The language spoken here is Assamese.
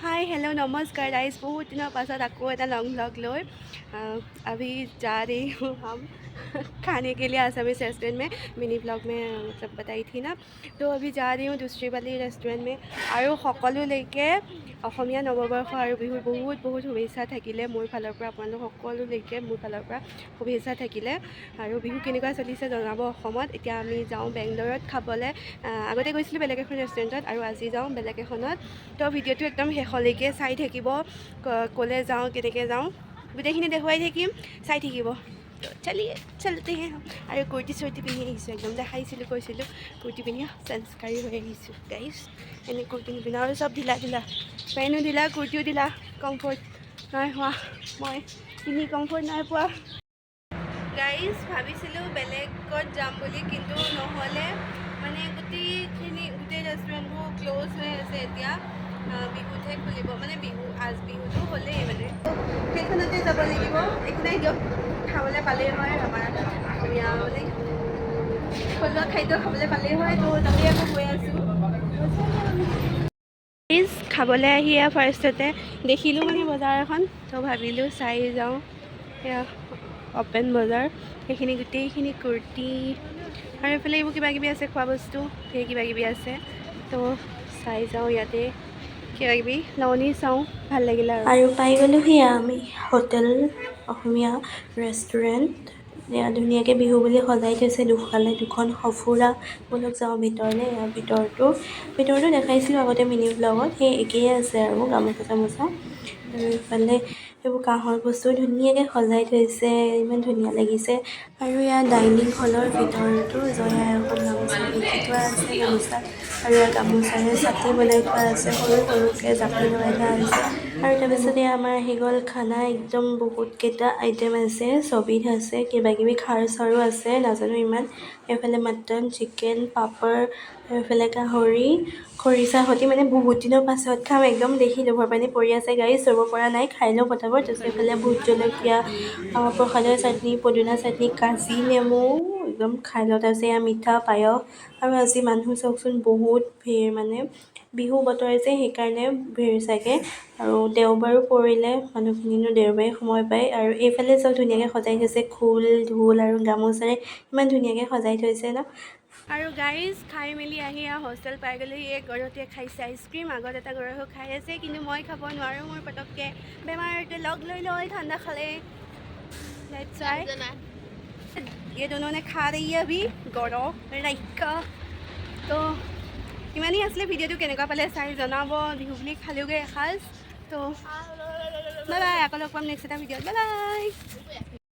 हाय हेलो नमस्कार गाइस, बहुत दिनों पाছত आपको एक लॉन्ग व्लॉग लो। अभी जा रही हूँ हम खाने के लिए आसामीज रेस्टोरेंट में। मिनी ब्लॉग में मतलब बताई थी ना, तो अभी जा रही हूँ दूसरी वाली रेस्टोरेंट में। और सकलोলৈকে অসমীয়া নৱবৰ্ষ আৰু বিহুৰ বহুত বহুত শুভেচ্ছা থাকিলে মোৰ ফালৰ পৰা। আপোনালোক সকলোলৈকে মোৰ ফালৰ পৰা শুভেচ্ছা থাকিলে। আৰু বিহু কেনেকুৱা চলিছে জনাব অসমত। এতিয়া আমি যাওঁ বেংগলোৰত খাবলৈ। আগতে গৈছিলোঁ বেলেগ এখন ৰেষ্টুৰেণ্টত আৰু আজি যাওঁ বেলেগ এখনত। তো ভিডিঅ'টো একদম শেষলৈকে চাই থাকিব, ক'লে যাওঁ কেনেকৈ যাওঁ গোটেইখিনি দেখুৱাই থাকিম, চাই থাকিব। তো চলিয়ে চলতে হে। আৰু কুৰ্তি চুৰ্তি পিন্ধি আহিছোঁ, একদম দেখাইছিলোঁ কৈছিলোঁ কুৰ্তি পিন্ধি সংস্কাৰী হৈ আহিছোঁ গাইছ। এনে কুৰ্তি নিপিন্ধা আৰু চব ঢিলা ঢিলা, পেণ্টো ঢিলা কুৰ্তিও ঢিলা, কমফৰ্ট নাই হোৱা। মই পিন্ধি কমফৰ্ট নাই পোৱা গাইজ। ভাবিছিলোঁ বেলেগত যাম বুলি, কিন্তু নহ'লে মানে গোটেই ৰেষ্টুৰেণ্টবোৰ ক্ল'জ হৈ আছে এতিয়া। বিহুতহে খুলিব, মানে বিহুটো হ'লেই মানে সেইখনতে যাব লাগিব। একো নাই দিয়ক, খাবলৈ পালেই হয়। আমাৰ অসমীয়া মানে থলুৱা খাদ্য খাবলৈ পালেই হয়। তো তাতে আকৌ গৈ আছোঁ খাবলৈ আহি। ফাৰ্ষ্টতে দেখিলোঁ মানে বজাৰ এখন, তো ভাবিলোঁ চাই যাওঁ। সেয়া অপেন বজাৰ, সেইখিনি গোটেইখিনি কুৰ্তি আৰু এইফালে এইবোৰ কিবাকিবি আছে, খোৱা বস্তু সেই কিবাকিবি আছে। তো চাই যাওঁ, ইয়াতে কিবাকিবি লওঁনি চাওঁ, ভাল লাগিলে আৰু পাই গ'লোঁ সেয়া আমি হোটেল অসমীয়া ৰেষ্টুৰেণ্ট। এয়া ধুনীয়াকৈ বিহু বুলি সজাই থৈছে। দুফালে দুখন সঁফুৰা। বলক যাওঁ ভিতৰলৈ। এয়া ভিতৰটো দেখাইছিলোঁ আগতে মিনি ব্লগত, সেই একেই আছে আৰু গামোচা চামোচা। আৰু ইফালে সেইবোৰ কাঁহৰ বস্তু ধুনীয়াকৈ সজাই থৈছে, ইমান ধুনীয়া লাগিছে। আৰু ইয়াৰ ডাইনিং হলৰ ভিতৰতো জয়া এখন গামোচা লিখি থোৱা আছে, গামোচা আৰু ইয়াৰ গামোচাৰে ছাতি বনাই থোৱা আছে, সৰু সৰুকৈ জাপি লগাই থোৱা আছে। আৰু তাৰপিছতে আমাৰ আহি গ'ল খানা। একদম বহুতকেইটা আইটেম আছে, ছবিধ আছে, কিবাকিবি খাৰ চাৰো আছে, নাজানো ইমান। এইফালে মাটন, চিকেন, পাপৰ, আৰু এইফালে গাহৰি খৰিচা সৈতে, মানে বহুত দিনৰ পাছত খাম। একদম দেখি লোভৰ পানী পৰি আছে গাড়ী, চুব পৰা নাই, খাই লওঁ পটাপট। তাৰপিছত এইফালে ভোট জলকীয়া, প্ৰসাদৰ চাটনি, পদিনা চাটনি, কাজি নেমু, একদম খাই লওঁ। তাৰপিছত এয়া মিঠা পায়স। আৰু আজি মানুহ চাওকচোন, বহুত ভিৰ, মানে বিহু বতৰ যে সেইকাৰণে ভিৰ চাগে। আৰু দেওবাৰো পৰিলে, মানুহখিনিনো দেওবাৰে সময় পায়। আৰু এইফালে চব ধুনীয়াকৈ সজাই থৈছে, খোল ঢোল আৰু গামোচাৰে ইমান ধুনীয়াকৈ সজাই থৈছে ন। আৰু গাইজ খাই মেলি আহি হোষ্টেল পাই গ'লে। এই গৰতীয়ে খাইছে আইচক্ৰীম, আগত এটা গৰহো খাই আছে, কিন্তু মই খাব নোৱাৰোঁ। মোৰ পটককৈ বেমাৰতে লগ লৈ লয় ঠাণ্ডা খালে। ये दोनों ने खा रही है अभी गौरव राइका। तो ইমানেই আছিলে। ভিডিঅ'টো কেনেকুৱা পালে চাই জনাব। বিহু বুলি খালোগৈ এসাঁজ। তো বাই বাই, আকৌ লগ পাম নেক্সট এটা ভিডিঅ'ত। Bye bye.